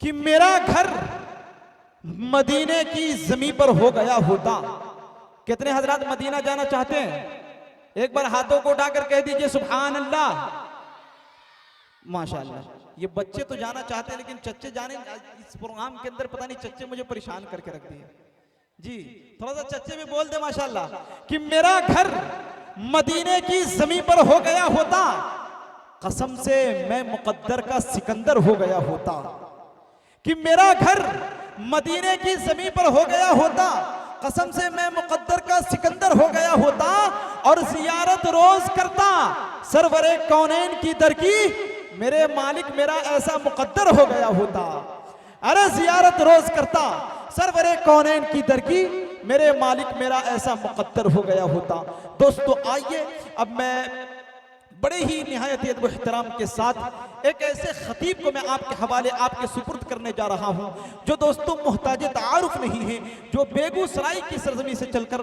कि मेरा घर मदीने की जमीन पर हो गया होता। कितने हजरात मदीना जाना चाहते हैं? एक बार हाथों को उठाकर कह दीजिए सुभान अल्लाह। माशाअल्लाह। ये बच्चे तो जाना चाहते हैं लेकिन चच्चे जाने इस प्रोग्राम के अंदर पता नहीं चच्चे मुझे परेशान करके रख दिए। जी थोड़ा सा चच्चे भी बोल दे माशाअल्लाह कि मेरा घर मदीने की जमीन पर हो गया होता, कसम से मैं मुकद्दर का सिकंदर हो गया होता। कि मेरा घर मदीने की जमीन पर हो गया होता, कसम से मैं मुकद्दर का सिकंदर हो गया होता और जियारत रोज करता सरवरे कौनैन की दर की, मेरे मालिक मेरा ऐसा मुकद्दर हो गया होता। अरे जियारत रोज करता सरवरे कौनैन की दर की, मेरे मालिक मेरा ऐसा मुकद्दर हो गया होता। दोस्तों आइए अब मैं बड़े ही निहायत अदब व एहतराम के साथ एक ऐसे खतीब को मैं आपके हवाले आपके सुपुर्द करने जा रहा हूं जो दोस्तों मोहताज तारुफ नहीं है, जो बेगूसराय की सरजमी से चलकर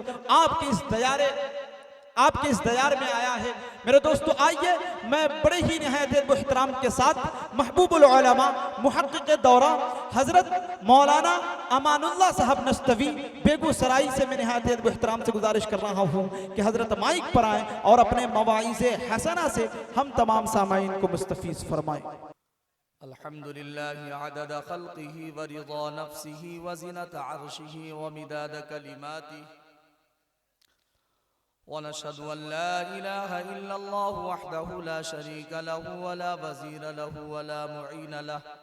आपके इस दयार में आया है। मेरे दोस्तों आइए मैं बड़े ही निहायत अदब व एहतराम के साथ महबूबुल उलमा मुहक्किक़ दौरा हजरत मौलाना अमानुल्लाह साहब नस्तवी बेगूसराय से मैं निहायत अदब व एहतराम से गुजारिश कर रहा हूँ कि हजरत माइक पर आए और अपने मवाइज़े हसना से हम तमाम सामाईन को मुस्तफ़ीज़ फरमाएं। अल्हम्दुलिल्लाहि अदद खल्क़िही व रिज़ा नफ्सिही व ज़िनत अर्शिही व मिदाद कलिमातिही व नशहदु अन ला इलाहा इल्लल्लाहु वहदहु ला शरीका लहु व ला वज़ीर लहु व ला मुईन लहु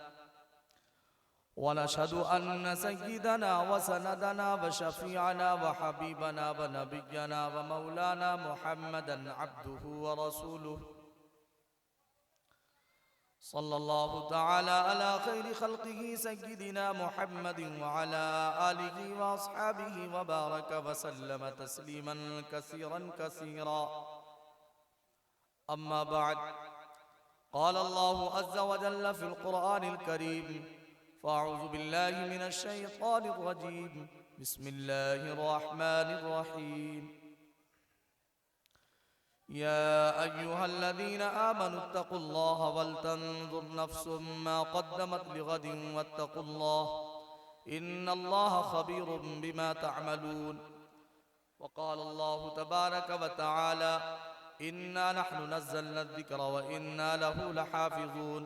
व नशहदु अन्न सय्यिदना व सनदना व शफीअना व हबीबना व नबिय्यना व मौलाना मुहम्मदन अब्दुहु व रसूलुहु सल्लल्लाहु तआला अला खैरि खल्क़िही सय्यिदिना मुहम्मदिन व अला आलिहि व अस्हाबिहि व बारक व सल्लम तस्लीमन कसीरन कसीरा। अम्मा बअद, क़ाल अल्लाहु अज़्ज़ व जल्ल फ़िल क़ुरआनिल करीम, फ़अऊज़ु बिल्लाहि मिनश शैतानिर रजीम, बिस्मिल्लाहिर रहमानिर रहीम। या अय्युहल्लज़ीन आमनु इत्तक़ुल्लाह वलतंज़ुर नफ्सुम मा क़द्दमत लिग़दिन वत्तक़ुल्लाह इन्नल्लाह ख़बीरुम बिमा तअमलून। वक़ाल अल्लाहु तबारक व तआला इन्ना नहनु नज़्ज़लना अज़्ज़िक्र व इन्ना लहु लहाफ़िज़ून।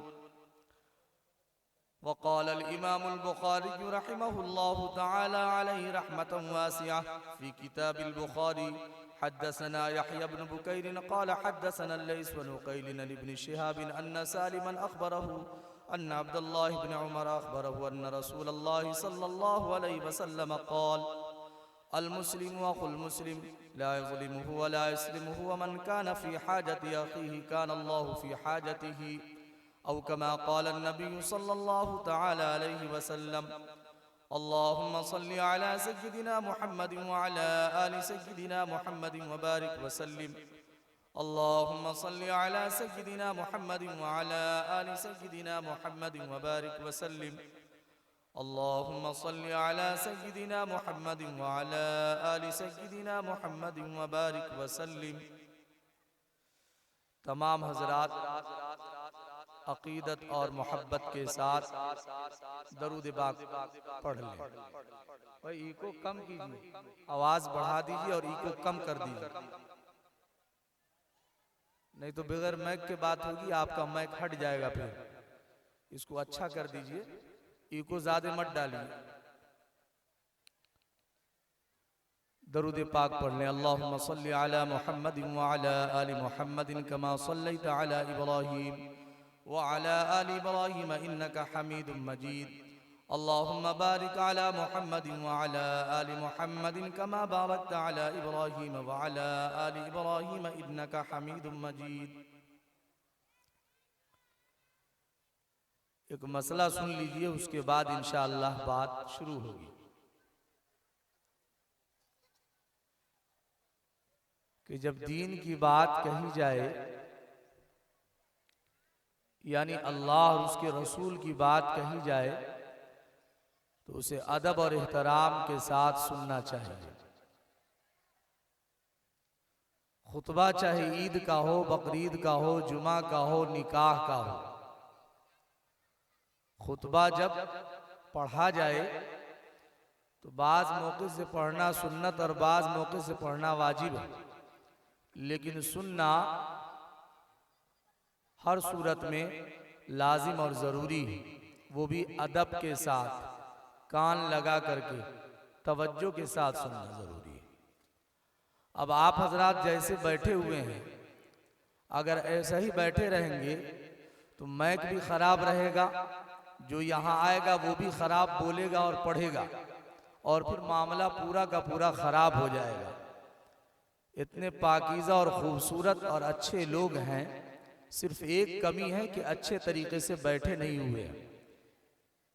वक़ाल अल-इमामुल बुख़ारी रहिमहुल्लाहु तआला अलैहि रहमतन वासिअह फ़ी किताबिल बुख़ारी हद्दसना यहया इब्न बुकैर क़ाल हद्दसना लैस बिन उक़ैल अन इब्न शिहाब अन्न सालिमन अख़बरहु अन्न अब्दुल्लाह इब्न उमर अख़बरहु अन्न रसूलल्लाह सल्लल्लाहु अलैहि वसल्लम क़ाल अल मुस्लिमु अख़ुल मुस्लिम ला यज़लिमुहु व ला यस्लिमुहु व मन कान फ़ी हाजति अख़ीहि कान अल्लाहु फ़ी हाजतिही औ कमा क़ाल अन्नबिय्यु सल्लल्लाहु तआला अलैहि वसल्लम। अल्लाहुम्मा सल्लि अला सय्यिदिना मुहम्मदिन व अला आलि सय्यिदिना मुहम्मदिन व बारिक व सल्लिम। अल्लाहुम्मा सल्लि अला सय्यिदिना मुहम्मदिन व अला आलि सय्यिदिना मुहम्मदिन व बारिक व सल्लिम। अल्लाहुम्मा सल्लि अला सय्यिदिना मुहम्मदिन व अला आलि सय्यिदिना मुहम्मदिन व बारिक व सल्लिम। तमाम हज़रात अक़ीदत और मोहब्बत के साथ दरूद पाक पढ़ लें। भाई इको कम कीजिए, आवाज़ बढ़ा दीजिए और इको कम कर दीजिए, नहीं तो बगैर मैक के बात होगी, आपका मैक हट जाएगा। फिर इसको अच्छा कर दीजिए, इको ज़्यादा मत डालिए। दरूद पाक पढ़ लें। अल्लाहुम्मा सल्लि अला मुहम्मदिन व अला आलि मुहम्मदिन कमा सल्लैता अला इब्राहीम व अला आलि इब्राहीम इन्नका हमीदुम मजीद। अल्लाहुम्मा बारिक अला मुहम्मदिन व अला आलि मुहम्मदिन कमा बारकता अला इब्राहीम व अला आलि इब्राहीम इन्नका हमीदुम मजीद। एक मसला सुन लीजिए, उसके बाद इंशाअल्लाह बात शुरू होगी। कि जब दीन की बात कही जाए, यानी अल्लाह और उसके रसूल की बात कही जाए, तो उसे अदब और एहतराम के साथ सुनना चाहिए। खुतबा चाहे ईद का हो, बकरीद का हो, जुमा का हो, निकाह का हो, खुतबा जब पढ़ा जाए तो बाज़ मौके से पढ़ना सुन्नत और बाज़ मौके से पढ़ना वाजिब है, लेकिन सुन्ना हर सूरत में लाजिम और ज़रूरी है, वो भी अदब के साथ, कान लगा करके तवज्जो के साथ सुनना ज़रूरी है। अब आप हजरात जैसे बैठे हुए हैं, अगर ऐसा ही बैठे रहेंगे तो मैक भी ख़राब रहेगा, जो यहाँ आएगा वो भी ख़राब बोलेगा और पढ़ेगा, और फिर मामला पूरा का पूरा ख़राब हो जाएगा। इतने पाकीज़ा और ख़ूबसूरत और अच्छे लोग हैं, सिर्फ एक कमी है कि अच्छे तरीके से बैठे नहीं हुए हैं।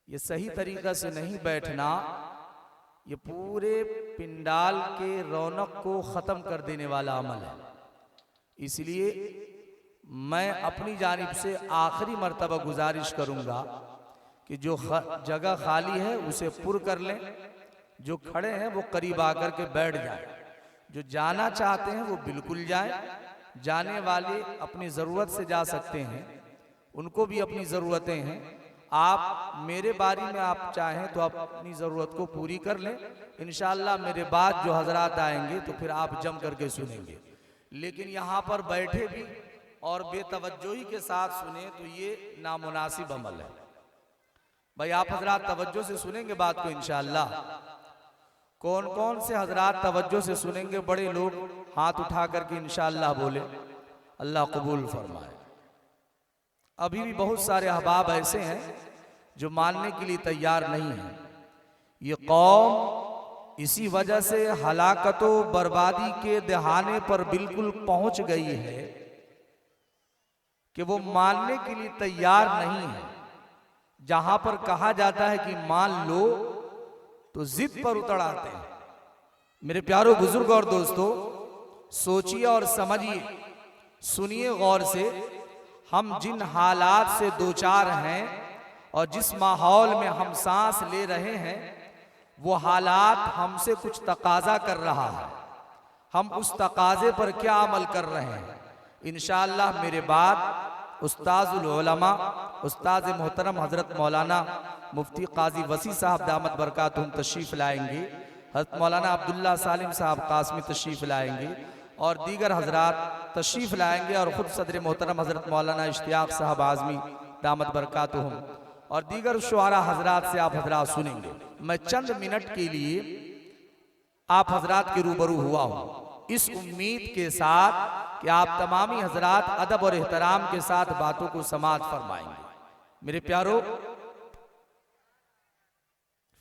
ये सही तरीक़ा से नहीं बैठना, ये पूरे पिंडाल के रौनक को ख़त्म कर देने वाला अमल है। इसलिए मैं अपनी जानिब से आखिरी मर्तबा गुजारिश करूँगा कि जो जगह खाली है उसे पुर कर लें, जो खड़े हैं वो करीब आकर के बैठ जाएं, जो जाना चाहते हैं वो बिल्कुल जाएं, जाने वाले अपनी ज़रूरत से जा सकते हैं, उनको भी अपनी ज़रूरतें हैं। आप मेरे बारी में आप चाहें तो आप अपनी ज़रूरत को पूरी कर लें, इंशाअल्लाह मेरे बाद जो हजरात आएंगे तो फिर आप जम करके सुनेंगे। लेकिन यहाँ पर बैठे भी और बेतवज्जोही के साथ सुने तो ये नामुनासिब अमल है। भाई आप हजरात तवज्जो से सुनेंगे बात को इंशाअल्लाह। कौन कौन से हजरात तवज्जो से सुनेंगे? बड़े लोग हाथ उठा करके इंशाअल्लाह बोले, अल्लाह कबूल फरमाए। अभी भी बहुत सारे अहबाब ऐसे हैं जो मानने के लिए तैयार नहीं हैं। ये कौम इसी वजह से हलाकतो बर्बादी के दहाने पर बिल्कुल पहुंच गई है कि वो मानने के लिए तैयार नहीं है। जहां पर कहा जाता है कि मान लो तो जिद पर उतर आते हैं। मेरे प्यारो बुजुर्ग और दोस्तों, सोचिए और समझिए, सुनिए गौर से। हम जिन हालात से दो चार हैं और जिस माहौल में हम सांस ले रहे हैं, वो हालात हमसे कुछ तकाजा कर रहा है। हम उस तकाजे पर क्या अमल कर रहे हैं? इंशाअल्लाह मेरे बाद उस्ताजुल उलमा, उस्ताद मोहतरम हज़रत मौलाना मुफ्ती काजी वसी साहब दामत बरकातुहुम तशरीफ़ लाएंगे, हज़रत मौलाना अब्दुल्ला सालिम साहब कासमी तशरीफ़ लाएंगे और दीगर हजरात तशरीफ़ लाएंगे, और ख़ुद सदर मोहतरम हज़रत मौलाना इश्तियाक साहब आज़मी दामत बरकातुहुम और दीगर शुआरा हजरात से आप हजरात सुनेंगे। मैं चंद मिनट के लिए आप हजरात के रूबरू हुआ हूँ इस उम्मीद के साथ कि आप तमामी हजरात अदब और एहतराम के साथ बातों को समाअत फरमाएंगे। मेरे प्यारो,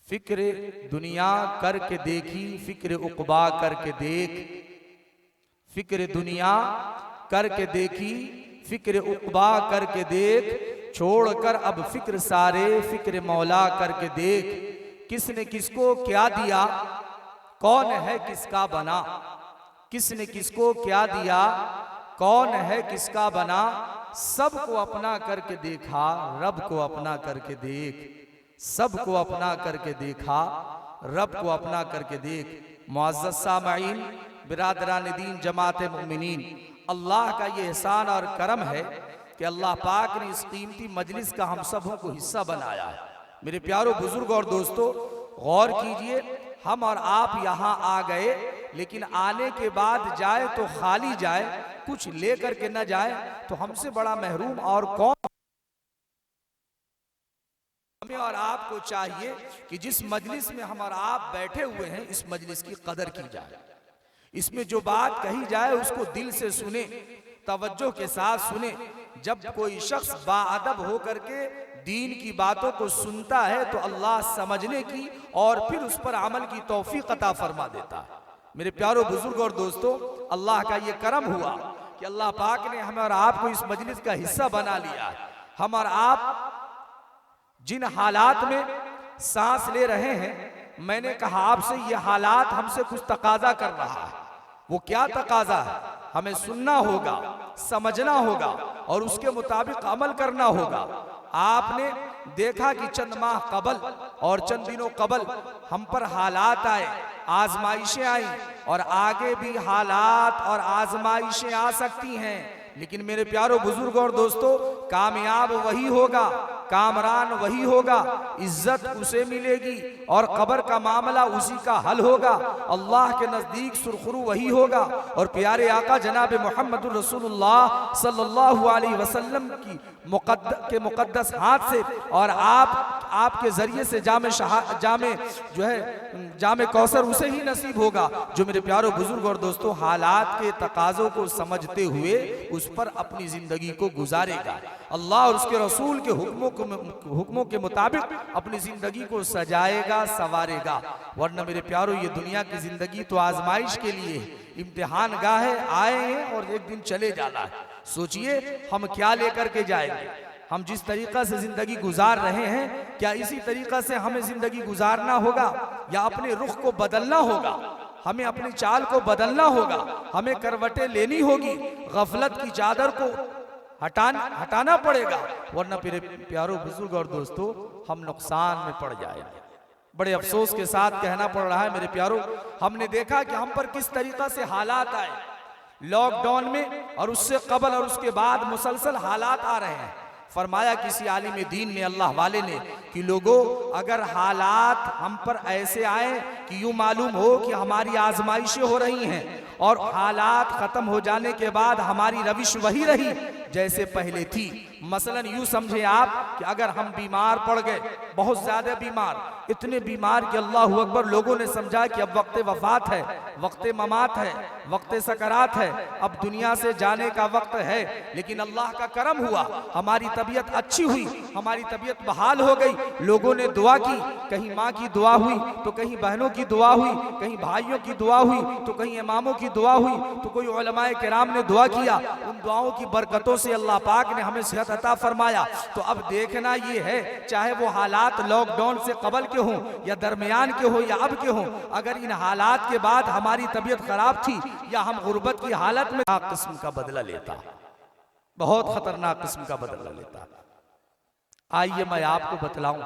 फिक्र दुनिया करके देखी, फिक्र उक़बा करके देख, फिक्र दुनिया करके देखी, फिक्र उक़बा करके देख, छोड़कर अब फिक्र सारे फिक्र मौला करके देख। किसने किसको क्या दिया, कौन है किसका बना, किसने किसको क्या दिया, कौन है किसका बना। सबको अपना करके देखा, रब को अपना करके देख, सबको अपना करके देखा, रब को अपना करके देख। मुअज़्ज़ज़ सामईन, बिरादरान दीन, जमात मोमिनीन, अल्लाह का ये एहसान और करम है कि अल्लाह पाक ने इस कीमती मजलिस का हम सबों को हिस्सा बनाया है। मेरे प्यारो बुजुर्ग और दोस्तों, गौर कीजिए, हम और आप यहाँ आ गए, लेकिन आने के बाद जाए तो खाली जाए, कुछ ले करके न जाए तो हमसे बड़ा महरूम और कौन। हमें और आपको चाहिए कि जिस मजलिस में हम और आप बैठे हुए हैं, इस मजलिस की कदर की जाए। इसमें जो बात कही जाए उसको दिल से सुने, तवज्जो के साथ सुने। जब कोई शख्स बाअदब हो करके दीन की बातों को सुनता है तो अल्लाह समझने की और फिर उस पर अमल की तौफीक अता फरमा देता है। मेरे प्यारो बुजुर्ग और दोस्तों, अल्लाह का ये करम हुआ कि अल्लाह पाक ने हमें और आपको इस मजलिस का हिस्सा बना लिया है। हम और आप जिन हालात में सांस ले रहे हैं, मैंने कहा आपसे ये हालात हमसे कुछ तकाजा कर रहा है। वो क्या तकाजा है? हमें सुनना होगा, समझना होगा और उसके मुताबिक अमल करना होगा। आपने देखा कि चंद माह कबल और चंद दिनों कबल हम पर हालात आए, आजमाइशें आई, और आगे भी हालात और आजमाइशें आ सकती हैं। लेकिन मेरे प्यारो बुजुर्ग और दोस्तों, कामयाब वही होगा, कामरान वही होगा, इज्जत उसे मिलेगी और कब्र का मामला उसी का हल होगा। अल्लाह के नजदीक सुरखरू वही होगा। और प्यारे आका जनाब मोहम्मद रसूलुल्लाह सल्लल्लाहु अलैहि वसल्लम की मुकद्दस हाथ से और आपके जरिए से जामे कौसर उसे ही नसीब होगा जो मेरे प्यारो बुजुर्ग और दोस्तों हालात के तकाजों को समझते हुए उस पर अपनी जिंदगी को गुजारेगा, अल्लाह और उसके रसूल के हुक्मों के मुताबिक अपनी जिंदगी को सजाएगा, संवारेगा। वरना मेरे प्यारो ये दुनिया की जिंदगी तो आजमाइश के लिए इम्तिहान गाह है, आए हैं और एक दिन चले जाना है। सोचिए हम क्या लेकर के जाएंगे। हम जिस तरीका से जिंदगी गुजार रहे हैं, क्या इसी तरीका से हमें जिंदगी गुजारना होगा या अपने रुख को बदलना होगा? हमें अपनी चाल को बदलना होगा, हमें करवटें लेनी होगी, गफलत की चादर को हटाना पड़ेगा, वरना मेरे प्यारो बुजुर्ग और दोस्तों हम नुकसान में पड़ जाएंगे। बड़े अफसोस के साथ कहना पड़ रहा है मेरे प्यारो, हमने देखा कि हम पर किस तरीका से हालात आए लॉकडाउन में और उससे कबल और उसके बाद मुसलसल हालात आ रहे हैं। फरमाया किसी आलिम दीन ने, अल्लाह वाले ने, कि लोगों अगर हालात हम पर ऐसे आए कि यूं मालूम हो कि हमारी आजमाइशें हो रही हैं और हालात खत्म हो जाने के बाद हमारी रविश वही रही जैसे पहले थी। मसलन यूं समझे आप कि अगर हम बीमार पड़ गए, बहुत ज्यादा बीमार, इतने बीमार कि अल्लाह अकबर, लोगों ने समझा कि अब वक्त वफात है, वक्त ममात है, वक्त सकरात है, अब दुनिया से जाने का वक्त है। लेकिन अल्लाह का करम हुआ, हमारी तबीयत अच्छी हुई, हमारी तबीयत बहाल हो गई, लोगों ने दुआ की, कहीं माँ की दुआ हुई तो कहीं बहनों की दुआ हुई, कहीं भाइयों की दुआ हुई तो कहीं इमामों की दुआ हुई, तो कोई उलमाए किराम ने दुआ किया। उन दुआओं की बरकतों से अल्लाह पाक ने हमें सेहत अता फरमाया। तो अब देखना ये है, चाहे वो हालात लॉकडाउन से कबल के हों या दरमियान के हों या अब के हों, अगर इन हालात के बाद हमारी तबीयत खराब थी या हम गुर्बत की हालत में किस्म का बदला लेता, बहुत खतरनाक किस्म का बदला लेता। आइए मैं आपको बतलाऊं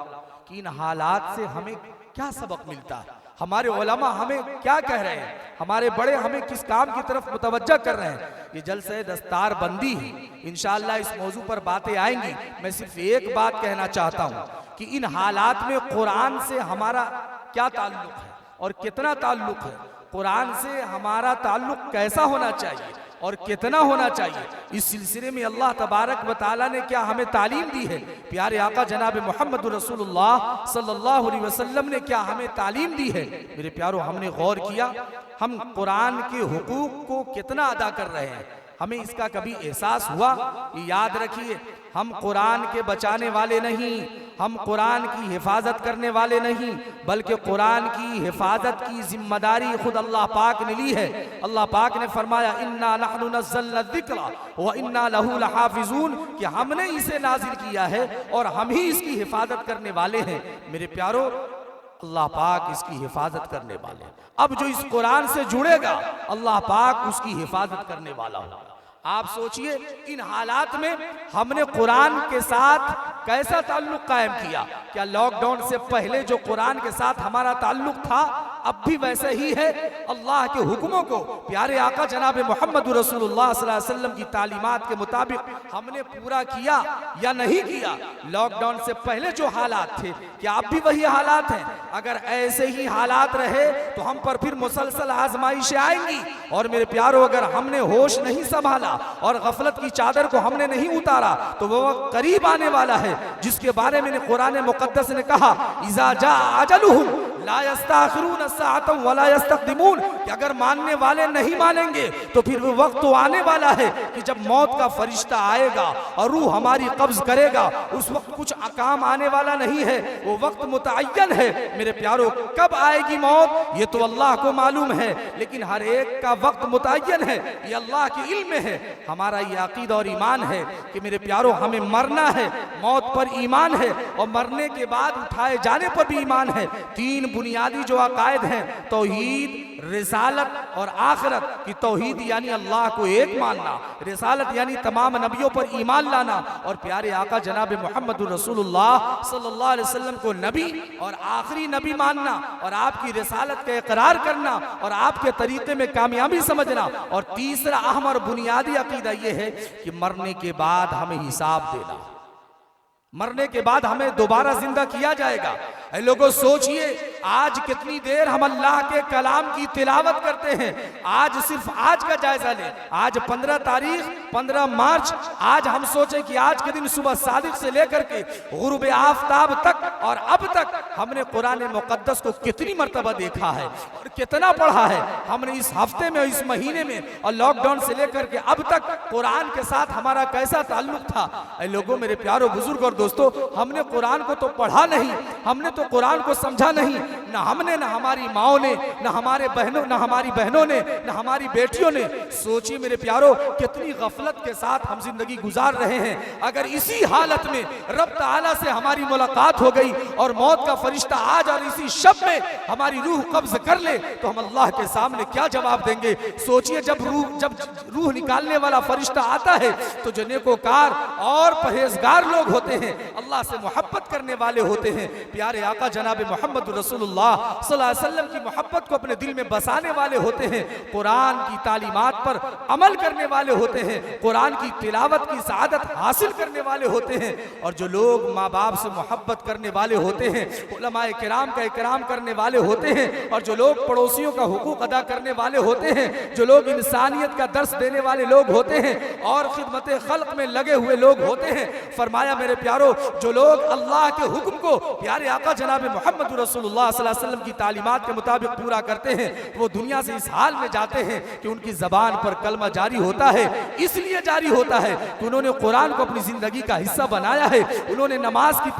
कि इन हालात से हमें क्या सबक मिलता है, हमारे उलमा हमें क्या कह रहे हैं, हमारे बड़े हमें किस काम की तरफ मुतवज्जा कर रहे हैं। ये जलसे दस्तार बंदी है, इंशाअल्लाह इस मौजू पर बातें आएंगी। मैं सिर्फ एक बात कहना चाहता हूँ कि इन हालात में कुरान से हमारा क्या ताल्लुक है और कितना ताल्लुक है, कुरान से हमारा ताल्लुक कैसा होना चाहिए और कितना होना चाहिए। इस सिलसिले में अल्लाह तबारक व तआला ने क्या हमें तालीम दी है, प्यारे आका जनाब मोहम्मद रसूलुल्लाह सल्लल्लाहु अलैहि वसल्लम ने क्या हमें तालीम दी है। मेरे प्यारो, हमने गौर किया हम कुरान के हुकूक को कितना अदा कर रहे हैं, हमें इसका कभी एहसास हुआ? याद रखिए, हम कुरान के बचाने वाले नहीं, हम कुरान की हिफाजत करने वाले नहीं, बल्कि कुरान की हिफाजत की जिम्मेदारी खुद अल्लाह पाक ने ली है। अल्लाह पाक ने फरमाया इन्ना नहनु नज़्ज़लना ज़िक्रा व इन्ना लहू लहाफ़िज़ून, कि हमने इसे नाजिल किया है और हम ही इसकी हिफाजत करने वाले हैं। मेरे प्यारो, अल्लाह पाक इसकी हिफाजत करने वाले हैं। अब जो इस कुरान से जुड़ेगा अल्लाह पाक उसकी हिफाजत करने वाला होगा। आप सोचिए इन हालात में हमने कुरान के साथ कैसा ताल्लुक कायम किया। क्या लॉकडाउन से पहले जो कुरान के साथ हमारा ताल्लुक था अब भी वैसे ही है? अल्लाह के हुक्मों को प्यारे आका जनाब मोहम्मद रसूलुल्लाह सल्लल्लाहु अलैहि वसल्लम की तालीमात के मुताबिक हमने पूरा किया या नहीं किया? लॉकडाउन से पहले जो हालात थे क्या अब भी वही हालात हैं? अगर ऐसे ही हालात रहे तो हम पर फिर मुसलसल आजमाइशें आएंगी। और मेरे प्यारो, अगर हमने होश नहीं संभाला और गफलत की चादर को हमने नहीं उतारा तो वो वक्त करीब आने वाला है जिसके बारे में कुरान मुकद्दस ने कहा इज़ा जा अजलुहुम ला यस्ताखिरून सअतन वला यस्तक़दिमून, कि अगर मानने वाले नहीं मानेंगे तो फिर वो वक्त तो आने वाला है कि जब मौत का फरिश्ता आएगा और रूह हमारी कब्ज करेगा, उस वक्त कुछ काम आने वाला नहीं है, वो वक्त मुतअय्यन है। मेरे प्यारो, कब आएगी मौत ये तो अल्लाह को मालूम है, लेकिन हर एक का वक्त मुतअय्यन है, ये अल्लाह के इल्म में है। हमारा ये अकीदा और ईमान है कि मेरे प्यारो हमें मरना है, मौत पर ईमान है और मरने के बाद उठाए जाने पर भी ईमान है। तीन बुनियादी जो अकायद हैं, तौहीद, रिसालत और आखिरत की तौहीद यानी अल्लाह को एक मानना, रिसालत यानी तमाम नबियों पर ईमान लाना और प्यारे आका जनाब मोहम्मद रसूलुल्लाह सल्लल्लाहु अलैहि वसल्लम को नबी और आखिरी नबी मानना और आपकी रिसालत का इकरार करना और आपके तरीके में कामयाबी समझना। और तीसरा अहम और बुनियादी अकीदा यह है कि मरने के बाद हमें हिसाब देना, मरने के बाद हमें दोबारा जिंदा किया जाएगा। ऐ लोगों सोचिए, आज कितनी देर हम अल्लाह के कलाम की तिलावत करते हैं। आज सिर्फ आज का जायजा लें, आज 15 तारीख 15 मार्च, आज हम सोचें कि आज के दिन सुबह सादिक से लेकर के गुरूब आफताब तक और अब तक हमने कुरान मुकद्दस को कितनी मर्तबा देखा है और कितना पढ़ा है। हमने इस हफ्ते में, इस महीने में और लॉकडाउन से लेकर के अब तक कुरान के साथ हमारा कैसा ताल्लुक था। ऐ लोगों, मेरे प्यारों बुजुर्ग और दोस्तों, हमने कुरान को तो पढ़ा नहीं, हमने तो कुरान को समझा नहीं। ना हमने, ना हमारी माओ ने, ना हमारे बहनों, ना हमारी बहनों ने, ना हमारी बेटियों ने। सोचिए मेरे प्यारों, कितनी गफलत के साथ हम जिंदगी गुजार रहे हैं। अगर इसी हालत में रब ताला से हमारी मुलाकात हो गई और मौत का फरिश्ता आज और इसी शब में हमारी रूह कब्ज कर ले, तो हम अल्लाह के सामने क्या जवाब देंगे। सोचिए, जब रूह निकालने वाला फरिश्ता आता है तो जो नेकोकार और परहेजगार लोग होते हैं, अल्लाह से मोहब्बत करने वाले होते हैं, प्यारे आका जनाब मोहम्मद रसूलुल्लाह सल्लल्लाहु अलैहि वसल्लम की मोहब्बत को अपने दिल में बसाने वाले होते हैं, कुरान की तालीमात पर अमल करने वाले होते हैं, कुरान की तिलावत की सआदत हासिल करने वाले होते हैं। और जो लोग माँ बाप से मोहब्बत करने वाले होते हैं, उलमाए किराम का इकराम करने वाले होते हैं, और जो लोग पड़ोसियों का हुकूक अदा करने वाले होते हैं, जो लोग इंसानियत का दर्स देने वाले लोग होते हैं और खिदमत खल्क में लगे हुए लोग होते हैं। फरमाया मेरे प्यारो, जो लोग अल्लाह के हुक्म को प्यारे आका जनाब मोहम्मद रसूलुल्लाह सल्लल्लाहु अलैहि वसल्लम की तालीमात के मुताबिक पूरा करते हैं, वो दुनिया से इस हाल में जाते हैं कि उनकी जबान पर कलमा जारी होता है। इसलिए जारी होता है कि उन्होंने कुरान को अपनी जिंदगी का हिस्सा बनाया है, उन्होंने नमाज की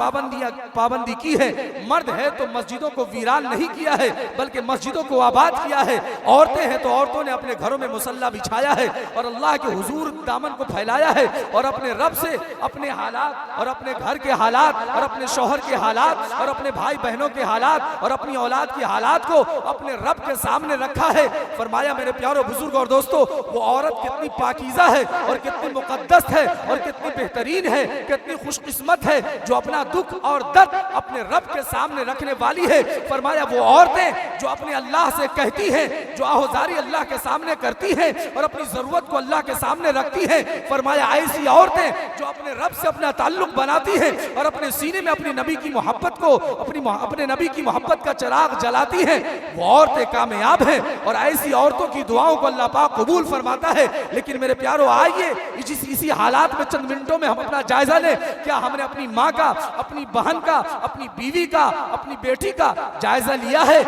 पाबंदी की है। मर्द है तो मस्जिदों को वीरान नहीं किया है, बल्कि मस्जिदों को आबाद किया है। औरतें हैं तो औरतों ने अपने घरों में मुसल्ला बिछाया है और अल्लाह के हुजूर दामन को फैलाया है, और अपने रब से अपने हालात और अपने घर के हालात और अपने शौहर के हालात और अपने भाई बहनों के हालात और अपनी औलाद की हालात को अपने रब के सामने रखा है। फरमाया मेरे प्यारों बुजुर्ग और दोस्तों, वो औरत कितनी पाकीज़ा है और कितनी मुकद्दस है और कितनी बेहतरीन है, कितनी खुशकिस्मत है जो अपना दुख और दर्द अपने रब के सामने रखने वाली है। फरमाया वो औरतें जो अपने अल्लाह से कहती हैं, जो आहुजारी अल्लाह के सामने करती हैं और अपनी जरूरत को अल्लाह के सामने रखती हैं। फरमाया ऐसी औरतें जो अपने रब से अपना ताल्लुक बनाती हैं और अपने सीने में अपनी नबी की मोहब्बत को, अपने नबी की मोहब्बत का चिराग जलाती हैं, वो औरतें कामयाब हैं। और ऐसी औरतों की दुआओं को अल्लाह पाक कबूल फरमाता है। लेकिन मेरे प्यारों, आइए इसी हालात में चंद मिनटों में हम अपना जायजा लें। क्या हमने अपनी माँ का, अपनी बहन का, अपनी बीवी का, अपनी बेटी का जायजा लिया है?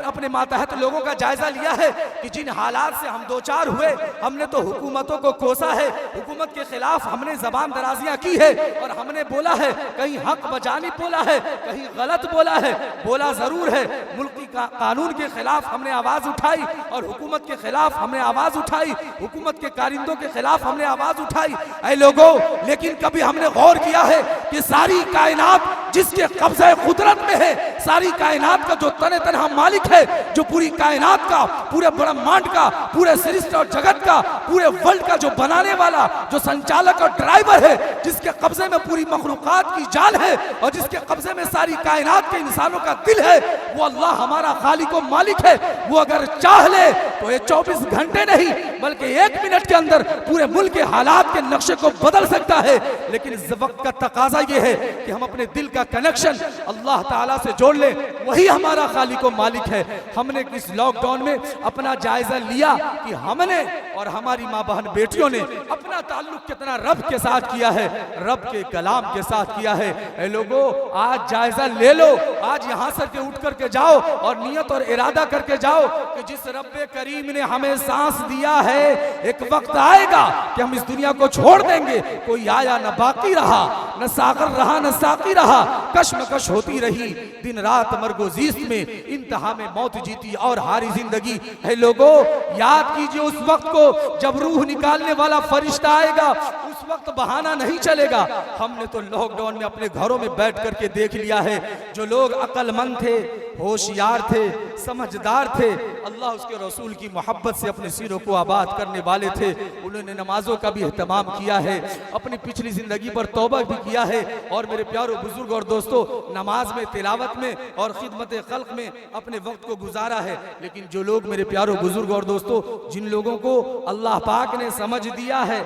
अपने मातहत लोगों का जायजा लिया है कि जिन हालात से हम दो चार हुए, हमने तो हुकूमतों को कोसा है, हुकूमत के खिलाफ हमने जबान दराजियां की है और हमने बोला है, कहीं हक बजानी बोला है, कहीं गलत बोला है, बोला जरूर है। मुल्की कानून के खिलाफ हमने आवाज उठाई और हुकूमत के खिलाफ हमने आवाज उठाई, हुकूमत के कारिंदों के खिलाफ हमने आवाज उठाई। ऐ लोगों, लेकिन कभी हमने गौर किया है कि सारी कायनात जिसके कब्जे कुदरत में है, सारी कायनात का जो तने तनहा मालिक है, जो पूरी कायनात का, पूरे ब्रह्मांड का, पूरे सृष्टि और जगत का, पूरे वर्ल्ड का जो बनाने वाला, जो संचालक और ड्राइवर है, जिसके कब्जे में पूरी मखलूकात की जान है और जिसके कब्जे में सारी कायनात के इंसानों का दिल है, वो अल्लाह हमारा खालिक और मालिक है। वो अगर चाह ले तो ये 24 घंटे नहीं बल्कि 1 मिनट के अंदर पूरे मुल्क के हालात के नक्शे को बदल सकता है। लेकिन इस वक्त का तकाजा ये है कि हम अपने दिल का कनेक्शन अल्लाह ताला से जोड़ ले, वही हमारा खालिक और मालिक है। हमने इस लॉकडाउन में अपना जायजा लिया कि हमने और हमारी माँ बहन बेटियों ने अपना ताल्लुक कितना रब के साथ किया है, रब के कलाम के साथ किया है। ऐ लोगों, आज जायजा ले लो, आज यहाँ से के उठ करके जाओ और नियत और इरादा करके जाओ कि जिस रब्बे करीम ने हमें सांस दिया है, एक वक्त आएगा कि हम इस दुनिया को छोड़ देंगे। कोई आया न बाकी रहा, न सागर रहा न साकी रहा, कश्मकश होती रही दिन रात मरगोजीस्त में, इंतहा में मौत जीती और हारी जिंदगी। है लोगों, याद कीजिए उस वक्त को जब रूह निकालने वाला फरिश्ता आएगा, उस वक्त बहाना नहीं चलेगा। हमने तो लॉकडाउन में अपने घरों में बैठ करके देख लिया है, जो लोग अक्लमंद थे, होशियार थे, समझदार थे, अल्लाह उसके रसूल की मोहब्बत से अपने सिरों को आबाद करने वाले थे, उन्होंने नमाजों का भी एहतमाम किया है, अपनी पिछली जिंदगी पर तौबा भी किया है। और मेरे प्यारों बुजुर्ग और दोस्तों, नमाज में, तिलावत में और खिदमत खल्क में अपने वक्त को गुजारा है। लेकिन जो लोग मेरे प्यारों बुजुर्ग और दोस्तों, जिन लोगों को अल्लाह पाक ने समझ दिया है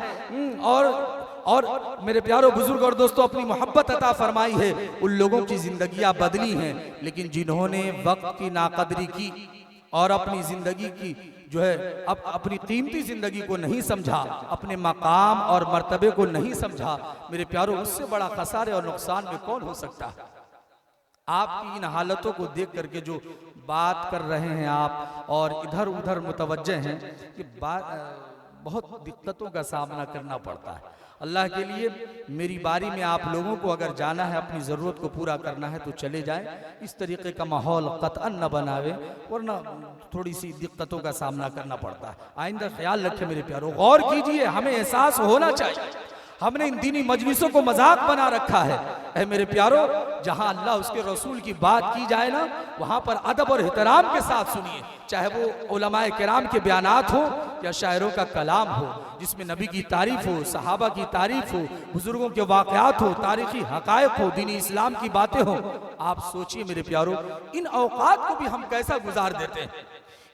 और और मेरे प्यारो बुजुर्ग और दोस्तों अपनी मोहब्बत अता फरमाई है, उन लोगों की जिंदगियां बदली हैं, लेकिन जिन्होंने वक्त की नाकदरी की और अपनी जिंदगी की जो है अपनी कीमती जिंदगी को नहीं समझा, अपने मकाम और मर्तबे को नहीं समझा, मेरे प्यारो उससे बड़ा खसारे और नुकसान में कौन हो सकता है। आपकी इन हालतों को देख करके जो बात कर रहे हैं आप और इधर उधर मुतवज्जे हैं कि बहुत दिक्कतों का सामना करना पड़ता है। अल्लाह के लिए मेरी बारी में आप लोगों को अगर जाना है, अपनी ज़रूरत को पूरा करना है तो चले जाएं। इस तरीके का माहौल कतअन न बनावे, वरना थोड़ी सी दिक्कतों का सामना करना पड़ता है। आइंदा ख्याल रखें मेरे प्यारों, गौर कीजिए, हमें एहसास होना चाहिए हमने इन दीनी मजलिसों को मजाक बना रखा है। ऐ मेरे प्यारो, जहां अल्लाह उसके रसूल की बात की जाए ना, वहां पर अदब और एहतराम के साथ सुनिए, चाहे वो उलमाए किराम के बयानात हो या शायरों का कलाम हो, जिसमें नबी की तारीफ हो, सहाबा की तारीफ हो, बुजुर्गों के वाक़यात हो, तारीखी हकायक हो, दीनी इस्लाम की बातें हो। आप सोचिए मेरे प्यारो, इन औकात को भी हम कैसा गुजार देते हैं।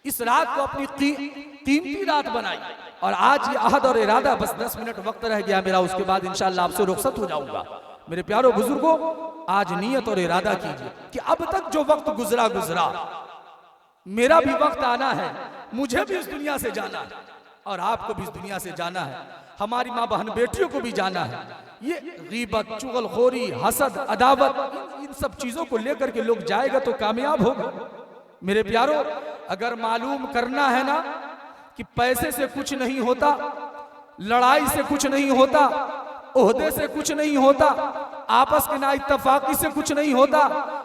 इस रात को अपनी कीमती रात बनाई, और आज ये अहद और इरादा, बस 10 मिनट वक्त रह गया मेरा, उसके बाद इंशाअल्लाह आपसे रुखसत हो जाऊंगा। मेरे प्यारो बुजुर्गों, आज नियत और इरादा कीजिए कि अब तक जो वक्त गुजरा मेरा भी वक्त आना है, मुझे भी इस दुनिया से जाना है और आपको भी इस दुनिया से जाना है, हमारी माँ बहन बेटियों को भी जाना है। ये गीबत, चुगलखोरी, हसद, अदावत, इन सब चीजों को लेकर के लोग जाएगा तो कामयाब होगा। मेरे प्यारो, अगर मालूम करना है ना कि पैसे से कुछ नहीं होता, लड़ाई से कुछ नहीं होता, ओहदे से कुछ नहीं होता, आपस के ना इत्तफाकी से कुछ नहीं होता,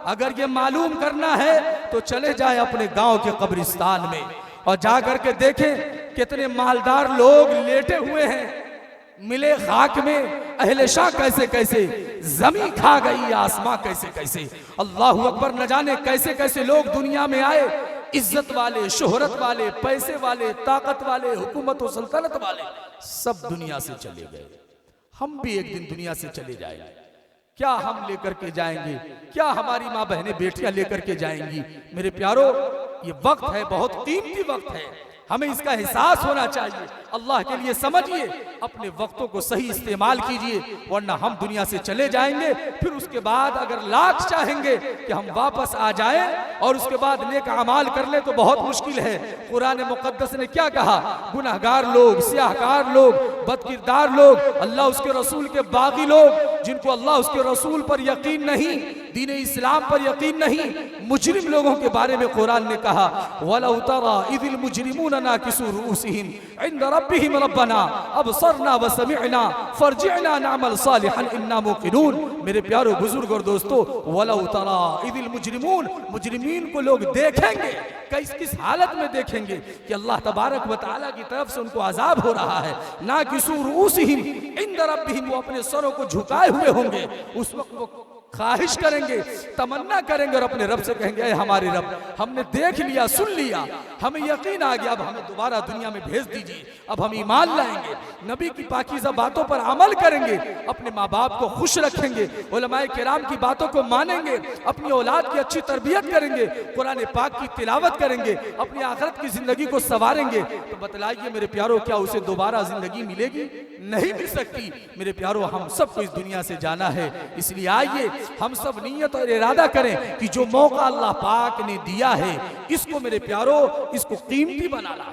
अगर ये मालूम करना है तो चले जाए अपने गांव के कब्रिस्तान में और जाकर के देखें कितने मालदार लोग लेटे हुए हैं, मिले खाक में, अहले शाह कैसे कैसे, जमीन खा गई आसमां कैसे कैसे, अल्लाहु अकबर, न जाने कैसे कैसे लोग दुनिया में आए, इज्जत वाले, शोहरत वाले, पैसे वाले, ताकत वाले, हुकूमत और सल्तनत वाले, सब दुनिया से चले गए। हम भी एक दिन दुनिया से चले जाएंगे। क्या हम लेकर के जाएंगे, क्या हमारी माँ बहनें बेटियां लेकर के जाएंगी। मेरे प्यारो, ये वक्त है, बहुत कीमती वक्त है, हमें इसका एहसास होना चाहिए। अल्लाह के लिए समझिए, अपने वक्तों को सही इस्तेमाल कीजिए, वरना हम दुनिया से चले जाएंगे। फिर उसके बाद अगर लाख चाहेंगे कि हम वापस आ जाएं और उसके बाद नेक अमाल कर ले तो बहुत मुश्किल है। कुरान मुकद्दस ने क्या कहा, गुनहगार लोग, स्याहकार लोग, बदकिरदार लोग, अल्लाह उसके रसूल के बागी लोग, जिनको अल्लाह उसके रसूल पर यकीन नहीं, दीन इस्लाम पर यकीन नहीं, मुजरिम लोगों के बारे में कुरान ने कहा, वलौ तरा इदिल मुजरिमून नाकिसू रूसिहिम इंद रब्बिहिम रब्बना अबसरना व समिअना फरजिअना नअमल सालिहन इन्ना मुकिनून। मेरे प्यारो बुजुर्ग और दोस्तों, वलौ तरा इदिल मुजरिमून, मुजरिमीन को लोग देखेंगे, किस हालत में देखेंगे कि अल्लाह तबारक व तआला की तरफ से उनको अजाब हो रहा है। नाकिसू रूसिहिम इंद रब्बिहिम, वो अपने सरों को झुकाए हुए होंगे, उस वक्त वो ख्वाहिश करेंगे, तमन्ना करेंगे और अपने रब से कहेंगे, ऐ हमारे रब, हमने देख लिया, सुन लिया, हमें यकीन आ गया, अब हमें दोबारा दुनिया में भेज दीजिए, अब हम ईमान लाएंगे, नबी की पाकीज़ा बातों पर अमल करेंगे, अपने माँ बाप को खुश रखेंगे, उलमाए किराम की बातों को मानेंगे, अपनी औलाद की अच्छी तरबियत करेंगे, कुरान पाक की तिलावत करेंगे, अपनी आखिरत की जिंदगी को संवारेंगे। तो बतलाइए मेरे प्यारो, क्या उसे दोबारा जिंदगी मिलेगी? नहीं मिल सकती। मेरे प्यारो, हम सबको इस दुनिया से जाना है, इसलिए आइए हम सब नियत और इरादा करें कि जो मौका अल्लाह पाक ने दिया है, इसको मेरे प्यारो, इसको कीमती बनाना,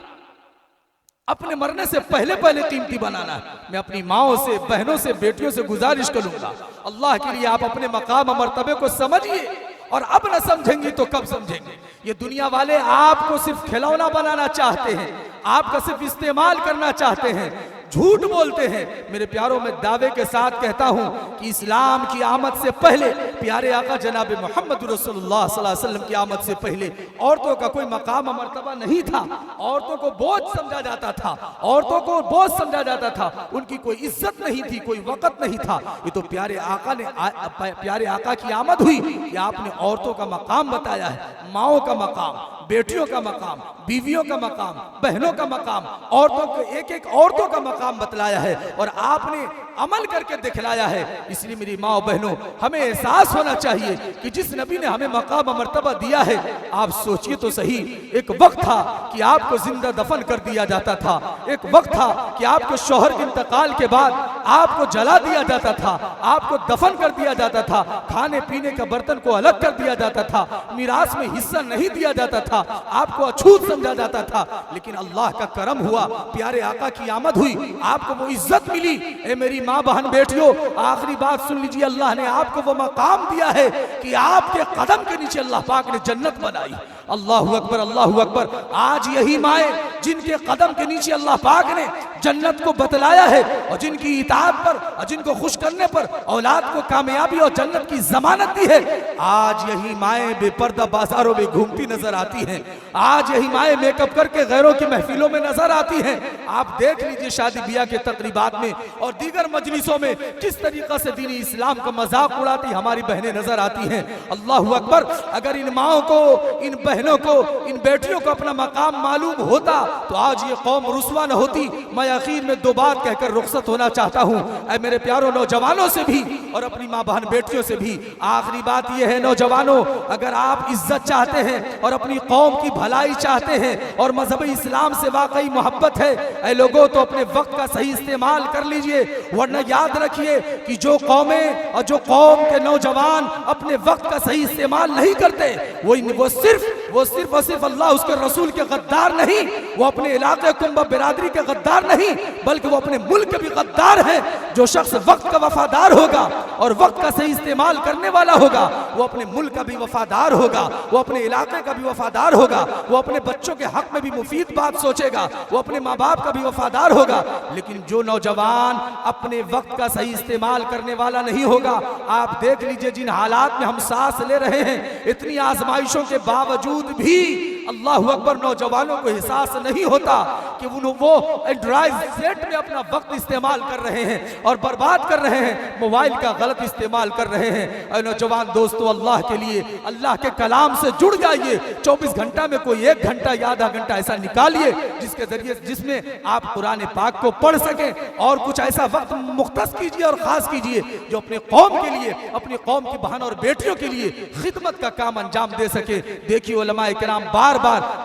अपने मरने से पहले पहले कीमती बनाना है। मैं अपनी माओ से, बहनों से, बेटियों से गुजारिश करूंगा, अल्लाह के लिए आप अपने मकाम मर्तबे को समझिए, और अब न समझेंगे तो कब समझेंगे। ये दुनिया वाले आपको सिर्फ खिलौना बनाना चाहते हैं, आपका सिर्फ इस्तेमाल करना चाहते हैं, झूठ बोलते हैं। मेरे प्यारों, मैं दावे के साथ कहता हूं कि इस्लाम की आमद से पहले, प्यारे आका जनाब मोहम्मद रसूलुल्लाह सल्लल्लाहु अलैहि वसल्लम की आमद से पहले औरतों का कोई मकाम मर्तबा नहीं था, औरतों को बोझ समझा जाता था, औरतों को बोझ समझा जाता था, उनकी कोई इज्जत नहीं थी, कोई वक़्त नहीं था। ये तो प्यारे आका की आमद हुई कि आपने औरतों का मकाम बताया है, माओं का मकाम, बेटियों का मकाम, बीवियों का मकाम, बहनों का मकाम, औरतों को एक एक औरतों का मकाम बतलाया है और आपने अमल करके दिखलाया है। इसलिए मेरी माँ बहनों, हमें एहसास होना चाहिए कि जिस नबी ने हमें मकाम मर्तबा दिया है, आप सोचिए तो सही, एक वक्त था कि आपको जिंदा दफन कर दिया जाता था, एक वक्त था कि आपके शौहर के इंतकाल के बाद आपको जला दिया जाता था, आपको दफन कर दिया जाता था, खाने पीने का बर्तन को अलग कर दिया जाता था, मिरास में हिस्सा नहीं दिया जाता था, आपको अछूत समझा जाता था। लेकिन अल्लाह का करम हुआ, प्यारे आका की आमद हुई, आपको वो इज्जत मिली। ए मेरी माँ बहन बेटियों, आखिरी बात सुन लीजिए, अल्लाह ने आपको वो मकाम दिया है कि आपके कदम के नीचे अल्लाह पाक ने जन्नत बनाई। अल्लाहु अकबर, अल्लाहु अकबर। आज यही माए जिनके कदम के नीचे अल्लाह पाक ने जन्नत को बतलाया है और जिनकी इताअत पर और जिनको खुश करने पर औलाद को कामयाबी और जन्नत की जमानत दी है, आज यही माए बेपर्दा बाजारों में घूमती नजर आती हैं। आज यही माए मेकअप करके गैरों की महफिलों में नजर आती हैं। आप देख लीजिए शादी ब्याह के तकरीबात में और दीगर मजलिसों में किस तरीका से दीन इस्लाम का मजाक उड़ाती हमारी बहनें नजर आती हैं। अल्लाहु अकबर। अगर इन माओं को, इन बहनों को, इन बेटियों को अपना मकाम मालूम होता तो आज ये कौम रुस्वा न होती। मैं आखिर में दो बात कहकर रुखसत होना चाहता हूँ। ऐ मेरे प्यारों नौजवानों से भी और अपनी माँ बहन बेटियों से भी आखिरी बात यह है, नौजवानों, अगर आप इज्जत चाहते हैं और अपनी कौम की भलाई चाहते हैं और मजहब इस्लाम से वाकई मोहब्बत है, ऐ लोगों, तो अपने वक्त का सही इस्तेमाल कर लीजिए। वरना याद रखिए कि जो कौमें और जो कौम के नौजवान अपने वक्त का सही इस्तेमाल नहीं करते, वो सिर्फ और सिर्फ अल्लाह उसके रसूल के गद्दार नहीं, वो अपने इलाके कुंबा बिरादरी के गद्दार नहीं, बल्कि वो अपने मुल्क के भी गद्दार हैं। जो शख्स वक्त का वफादार होगा और वक्त का सही इस्तेमाल करने वाला होगा, वो अपने मुल्क का भी वफादार होगा, वो अपने इलाके का भी वफादार होगा, वो अपने बच्चों के हक में भी मुफीद बात सोचेगा, वो अपने माँ बाप का भी वफादार होगा। लेकिन जो नौजवान अपने वक्त का सही इस्तेमाल करने वाला नहीं होगा, आप देख लीजिए जिन हालात में हम सांस ले रहे हैं, इतनी आजमाइशों के बावजूद भी अल्लाहु अकबर नौजवानों को एहसास नहीं होता कि वो एंड्रॉइड सेट में अपना वक्त इस्तेमाल कर रहे हैं और बर्बाद कर रहे हैं, मोबाइल का गलत इस्तेमाल कर रहे हैं। और नौजवान दोस्तों, अल्लाह के लिए अल्लाह के कलाम से जुड़ जाइए। 24 घंटा में कोई 1 घंटा या आधा घंटा ऐसा निकालिए जिसके जरिए जिसमें आप कुरान पाक को पढ़ सकें और कुछ ऐसा वक्त मुख्तस कीजिए और खास कीजिए जो अपने कौम के लिए, अपनी कौम की बहन और बेटियों के लिए खिदमत का काम अंजाम दे सके। देखिए उलमाए किराम बार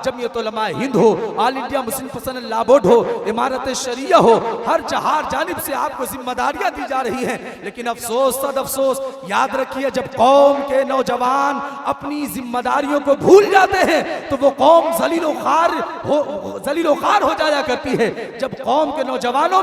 जमीयत उलमा हिंद हो, all India Muslim personal law board हो, इमारत शरिया हो, हर जानिब से आपको जिम्मेदारियां दी जा रही हैं। लेकिन अफसोस, सद अफसोस, याद रखिए जब कौम के नौजवान अपनी जिम्मेदारियों को भूल जाते हैं तो वो कौम जलीलो खार हो जाया करती है। जब कौम के नौजवानों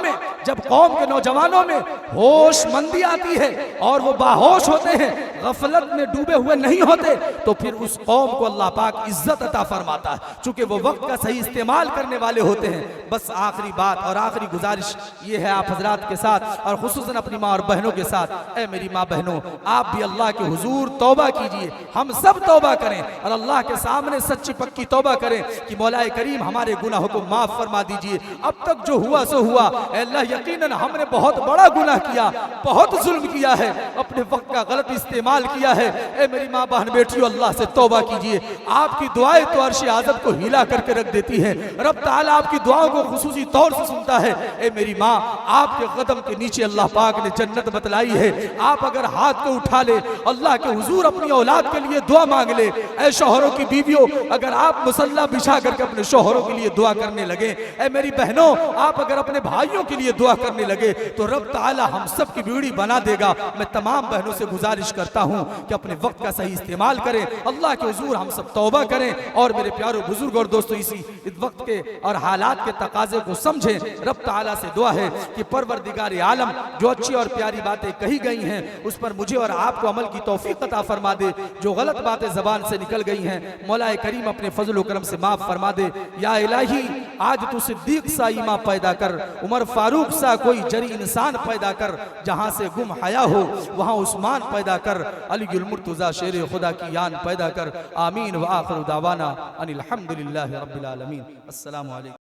में होशमंदी आती है और वो बाहोश होते हैं, गफलत में डूबे हुए नहीं होते, तो फिर उस कौम को अल्लाह पाक इज्जत अता फरमाता है, चूंकि वो वक्त का सही इस्तेमाल करने वाले होते हैं। बस आखिरी बात और आखिरी गुजारिश ये है आप हजरात के साथ और खुसूसन अपनी माँ और बहनों के साथ, ऐ मेरी माँ बहनों, आप भी अल्लाह के हुजूर तौबा कीजिए, हम सब तौबा करें और अल्लाह के सामने सच्ची पक्की तौबा करें कि मौलाए करीम हमारे गुनाहों को माफ फरमा दीजिए। अब तक जो हुआ सो हुआ, अल्लाह यकीनन हमने बहुत बड़ा गुनाह किया, बहुत जुल्म किया है, अपने वक्त का गलत इस्तेमाल किया है। ऐ मेरी माँ बहन बेटियों, अल्लाह से तौबा कीजिए। आपकी दुआएं तो अर्श आज़म को हिला करके रख देती है। रब ताला आपकी दुआओं को खुसूसी तौर से सुनता है। ए मेरी माँ, आपके कदम के नीचे अल्लाह पाक ने जन्नत बतलाई है। आप अगर हाथ को उठा ले, अल्लाह के हुजूर अपनी औलाद के लिए दुआ मांग ले। ऐ शौहरों की बीवियों, अगर आप मुसल्ला बिछा करके अपने शौहरों के लिए दुआ करने लगे, ऐ मेरी बहनों, आप अगर अपने भाइयों के लिए दुआ करने लगे, तो रब ताला हम सब की बीड़ी बना देगा। मैं तमाम बहनों से गुजारिश करता हूँ कि अपने वक्त का सही इस्तेमाल करें, अल्लाह के हुजूर हम सब तौबा करें और मेरे प्यारों बुजुर्ग और दोस्तों, इसी वक्त के और हालात के तकाजे को समझें। रब ताला से दुआ है कि परवरदिगार आलम जो अच्छी और प्यारी बातें कही गई हैं उस पर मुझे और आपको अमल की तौफीक अता फरमा दे। जो गलत बातें जबान से निकल गई हैं, मौलाए करीम अपने फजल व करम से माफ फरमा दे। या इलाही, आज तू सिद्दीक सा ईमा पैदा कर, उमर फारूक सा कोई जरी इंसान पैदा कर, जहां से गुम हया हो वहां उस्मान पैदा कर, अलीउल मुर्तजा शेर खुदा की यान पैदा कर। आमीन व आखिर दावाना अनिल हम्दुलिल्लाहि रब्बिल आलमीन। अस्सलामु अलैकुम।